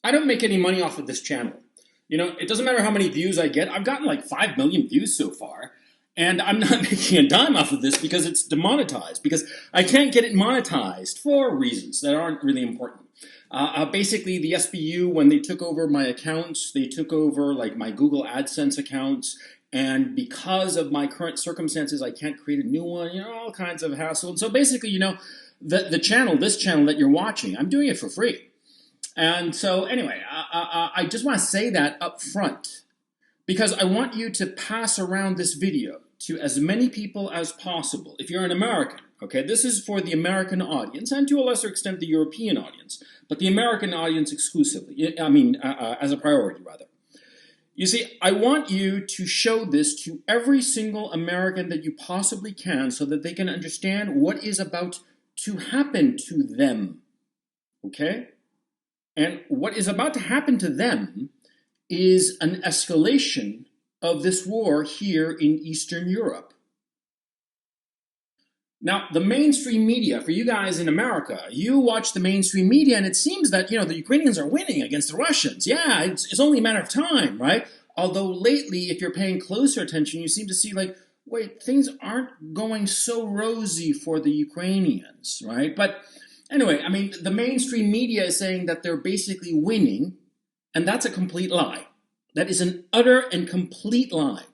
I don't make any money off of this channel. It doesn't matter how many views I get. I've gotten like 5 million views so far. And I'm not making a dime off of this because it's demonetized. Because I can't get it monetized for reasons that aren't really important. Basically, the SBU, when they took over my accounts, they took over like my Google AdSense accounts. And because of my current circumstances, I can't create a new one, all kinds of hassle. And so basically, the channel, this channel that you're watching, I'm doing it for free. And so anyway, I just want to say that up front because I want you to pass around this video to as many people as possible. If you're an American, okay, this is for the American audience and to a lesser extent the European audience, but the American audience exclusively, as a priority rather. You see, I want you to show this to every single American that you possibly can so that they can understand what is about to happen to them, okay? And what is about to happen to them is an escalation of this war here in Eastern Europe. Now, the mainstream media, for you guys in America, you watch the mainstream media and it seems that, the Ukrainians are winning against the Russians. Yeah, it's only a matter of time, right? Although lately, if you're paying closer attention, you seem to see like, wait, things aren't going so rosy for the Ukrainians, right? But anyway, the mainstream media is saying that they're basically winning, and that's a complete lie. That is an utter and complete lie.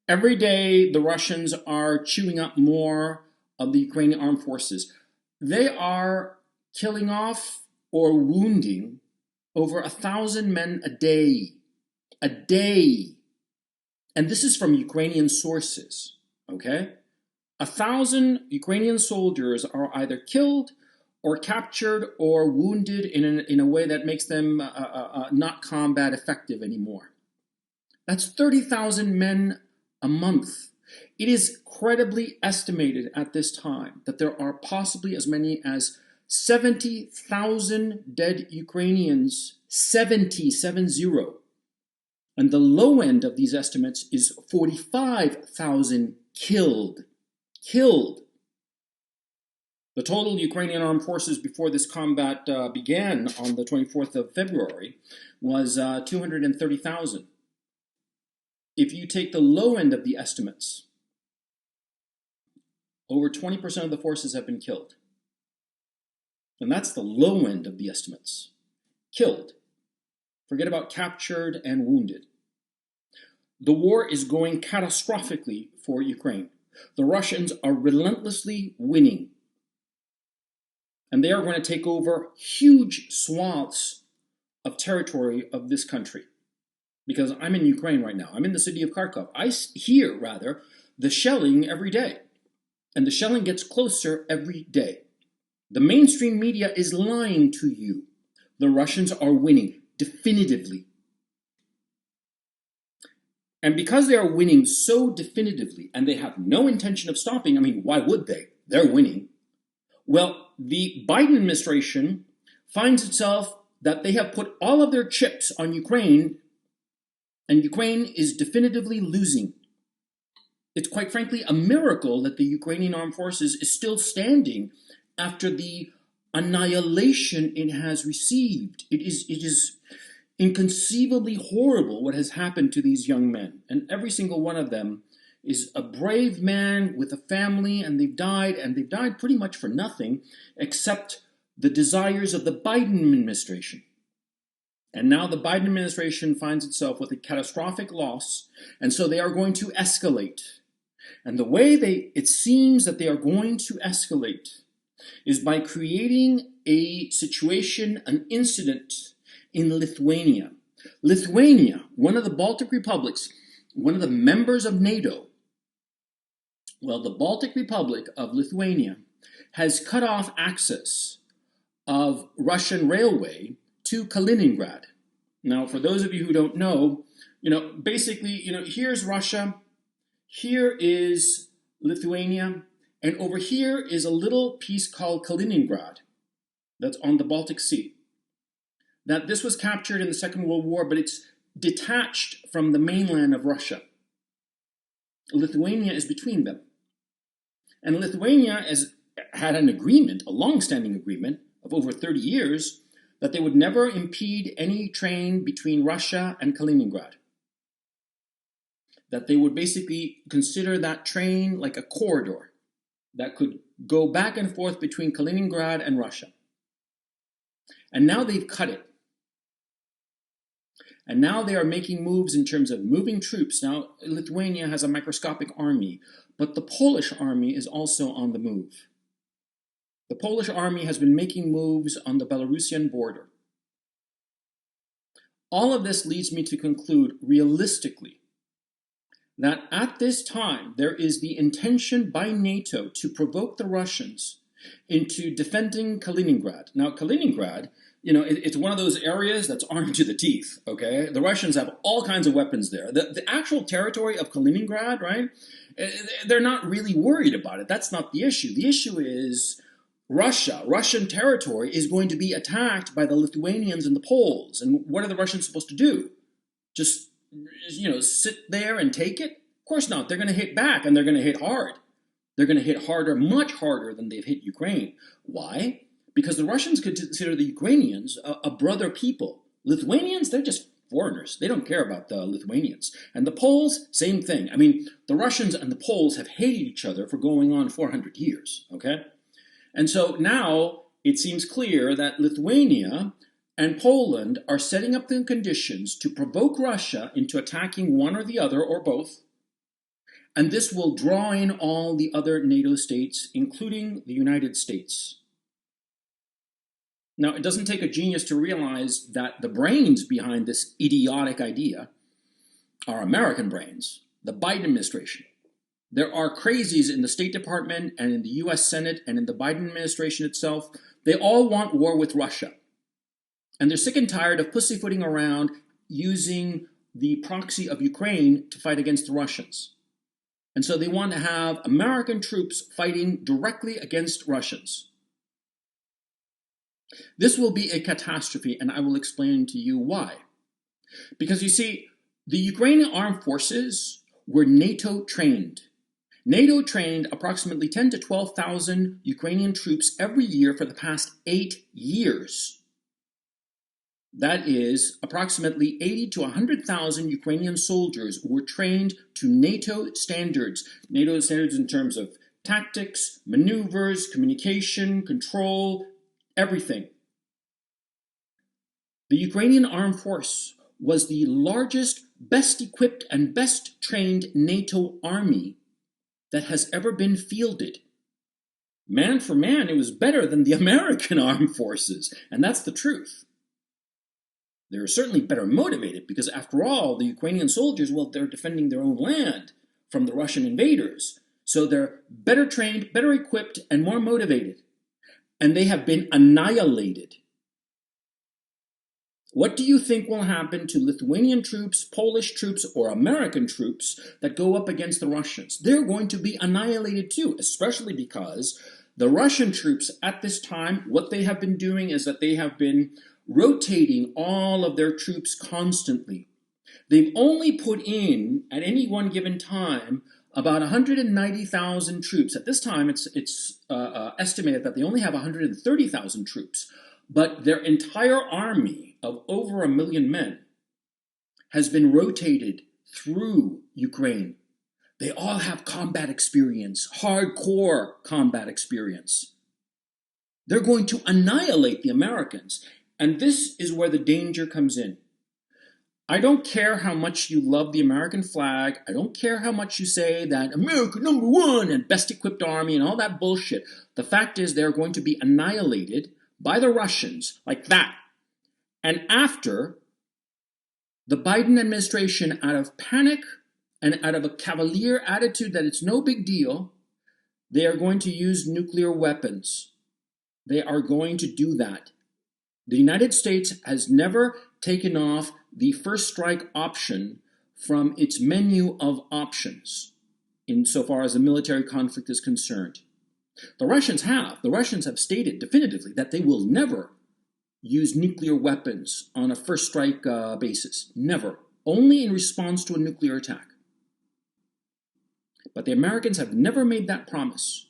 Every day, the Russians are chewing up more of the Ukrainian armed forces. They are killing off or wounding over 1,000 men a day. A day. And this is from Ukrainian sources, okay? 1,000 Ukrainian soldiers are either killed or captured or wounded in a way that makes them not combat effective anymore. That's 30,000 men a month. It is credibly estimated at this time that there are possibly as many as 70,000 dead Ukrainians, 70. And the low end of these estimates is 45,000 killed. The total Ukrainian armed forces before this combat began on the 24th of February was 230,000. If you take the low end of the estimates, over 20% of the forces have been killed. And that's the low end of the estimates. Killed. Forget about captured and wounded. The war is going catastrophically for Ukraine. The Russians are relentlessly winning. And they are going to take over huge swaths of territory of this country. Because I'm in Ukraine right now. I'm in the city of Kharkov. I hear, rather, the shelling every day. And the shelling gets closer every day. The mainstream media is lying to you. The Russians are winning, definitively. And because they are winning so definitively, and they have no intention of stopping, why would they? They're winning. Well, the Biden administration finds itself that they have put all of their chips on Ukraine, and Ukraine is definitively losing. It's quite frankly a miracle that the Ukrainian armed forces is still standing after the annihilation it has received. It is inconceivably horrible what has happened to these young men. And every single one of them is a brave man with a family, and they've died pretty much for nothing except the desires of the Biden administration. And now the Biden administration finds itself with a catastrophic loss, and so they are going to escalate. And the way it seems that they are going to escalate is by creating a situation, an incident in Lithuania. Lithuania, one of the Baltic republics, one of the members of NATO, well, the Baltic Republic of Lithuania has cut off access of Russian railway to Kaliningrad. Now, for those of you who don't know, basically, here's Russia, here is Lithuania, and over here is a little piece called Kaliningrad that's on the Baltic Sea. That this was captured in the Second World War, but it's detached from the mainland of Russia. Lithuania is between them. And Lithuania has had an agreement, a long-standing agreement of over 30 years, that they would never impede any train between Russia and Kaliningrad. That they would basically consider that train like a corridor that could go back and forth between Kaliningrad and Russia. And now they've cut it. And now they are making moves in terms of moving troops. Now, Lithuania has a microscopic army, but the Polish army is also on the move. The Polish army has been making moves on the Belarusian border. All of this leads me to conclude, realistically, that at this time there is the intention by NATO to provoke the Russians into defending Kaliningrad. Now, Kaliningrad, it's one of those areas that's armed to the teeth, okay? The Russians have all kinds of weapons there. The actual territory of Kaliningrad, right? They're not really worried about it. That's not the issue. The issue is Russian territory is going to be attacked by the Lithuanians and the Poles. And what are the Russians supposed to do? Just, sit there and take it? Of course not. They're going to hit back, and they're going to hit hard. They're going to hit harder, much harder than they've hit Ukraine. Why? Because the Russians consider the Ukrainians a brother people. Lithuanians, they're just foreigners. They don't care about the Lithuanians. And the Poles, same thing. I mean, the Russians and the Poles have hated each other for going on 400 years, okay? And so now it seems clear that Lithuania and Poland are setting up the conditions to provoke Russia into attacking one or the other or both. And this will draw in all the other NATO states, including the United States. Now, it doesn't take a genius to realize that the brains behind this idiotic idea are American brains, the Biden administration. There are crazies in the State Department and in the US Senate and in the Biden administration itself. They all want war with Russia. And they're sick and tired of pussyfooting around using the proxy of Ukraine to fight against the Russians. And so they want to have American troops fighting directly against Russians. This will be a catastrophe, and I will explain to you why. Because you see, the Ukrainian armed forces were NATO trained. NATO trained approximately 10 to 12,000 Ukrainian troops every year for the past 8 years. That is, approximately 80 to 100,000 Ukrainian soldiers were trained to NATO standards. NATO standards in terms of tactics, maneuvers, communication, control, everything. The Ukrainian armed force was the largest, best equipped, and best trained NATO army that has ever been fielded. Man for man, it was better than the American armed forces, and that's the truth. They're certainly better motivated because, after all, the Ukrainian soldiers, well, they're defending their own land from the Russian invaders. So they're better trained, better equipped, and more motivated. And they have been annihilated. What do you think will happen to Lithuanian troops, Polish troops, or American troops that go up against the Russians? They're going to be annihilated too, especially because the Russian troops at this time, what they have been doing is that they have been rotating all of their troops constantly. They've only put in, at any one given time, about 190,000 troops. At this time, it's estimated that they only have 130,000 troops. But their entire army of over 1 million men has been rotated through Ukraine. They all have combat experience, hardcore combat experience. They're going to annihilate the Americans. And this is where the danger comes in. I don't care how much you love the American flag. I don't care how much you say that America #1 and best equipped army and all that bullshit. The fact is they're going to be annihilated by the Russians like that. And after, the Biden administration, out of panic and out of a cavalier attitude that it's no big deal, they are going to use nuclear weapons. They are going to do that. The United States has never taken off the first strike option from its menu of options insofar as the military conflict is concerned. The Russians have. The Russians have stated definitively that they will never use nuclear weapons on a first strike basis. Never. Only in response to a nuclear attack. But the Americans have never made that promise.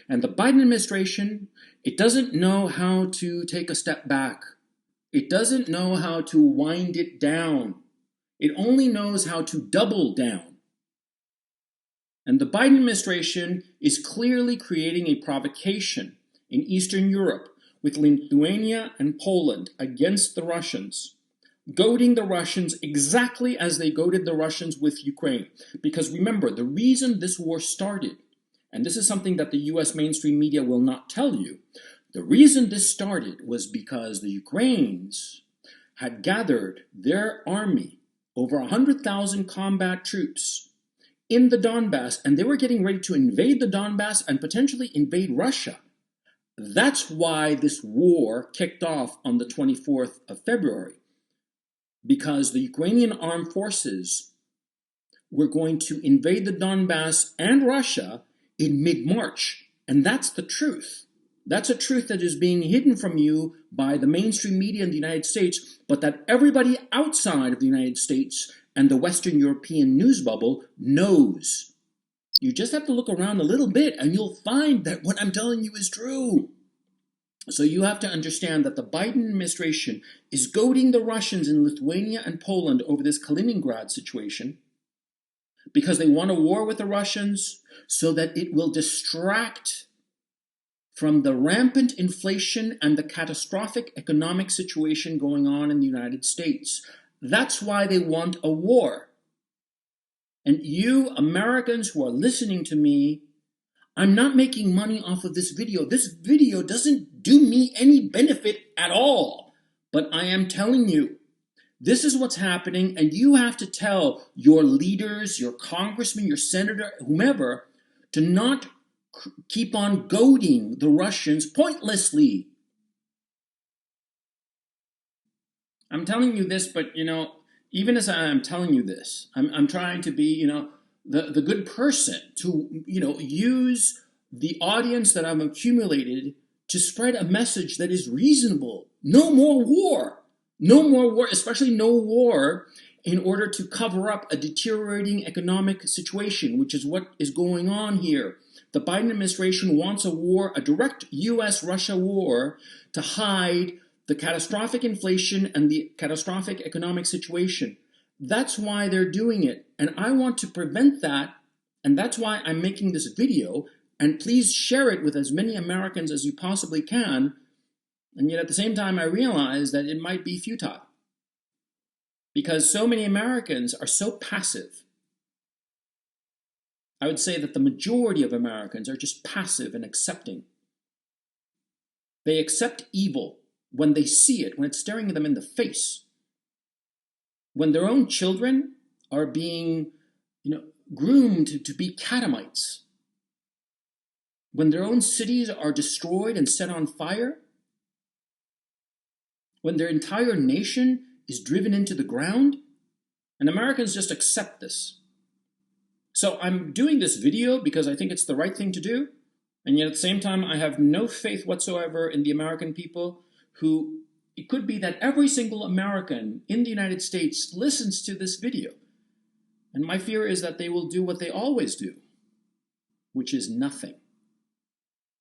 And the Biden administration, it doesn't know how to take a step back It doesn't know how to wind it down. It only knows how to double down. And the Biden administration is clearly creating a provocation in Eastern Europe with Lithuania and Poland against the Russians, goading the Russians exactly as they goaded the Russians with Ukraine. Because remember, the reason this war started, and this is something that the US mainstream media will not tell you, the reason this started was because the Ukrainians had gathered their army, over 100,000 combat troops, in the Donbass, and they were getting ready to invade the Donbass and potentially invade Russia. That's why this war kicked off on the 24th of February, because the Ukrainian armed forces were going to invade the Donbass and Russia in mid-March. And that's the truth. That's a truth that is being hidden from you by the mainstream media in the United States, but that everybody outside of the United States and the Western European news bubble knows. You just have to look around a little bit and you'll find that what I'm telling you is true. So you have to understand that the Biden administration is goading the Russians in Lithuania and Poland over this Kaliningrad situation because they want a war with the Russians so that it will distract from the rampant inflation and the catastrophic economic situation going on in the United States. That's why they want a war. And you Americans who are listening to me, I'm not making money off of this video. This video doesn't do me any benefit at all. But I am telling you, this is what's happening, and you have to tell your leaders, your congressman, your senator, whomever, to not keep on goading the Russians pointlessly. I'm telling you this, but even as I'm telling you this, I'm trying to be, the good person to, use the audience that I've accumulated to spread a message that is reasonable. No more war. No more war, especially no war in order to cover up a deteriorating economic situation, which is what is going on here. The Biden administration wants a war, a direct US-Russia war, to hide the catastrophic inflation and the catastrophic economic situation. That's why they're doing it. And I want to prevent that. And that's why I'm making this video. And please share it with as many Americans as you possibly can. And yet at the same time, I realize that it might be futile. Because so many Americans are so passive. I would say that the majority of Americans are just passive and accepting. They accept evil when they see it, when it's staring them in the face. When their own children are being, groomed to be catamites. When their own cities are destroyed and set on fire. When their entire nation is driven into the ground. And Americans just accept this. So I'm doing this video because I think it's the right thing to do. And yet at the same time, I have no faith whatsoever in the American people who, it could be that every single American in the United States listens to this video. And my fear is that they will do what they always do, which is nothing.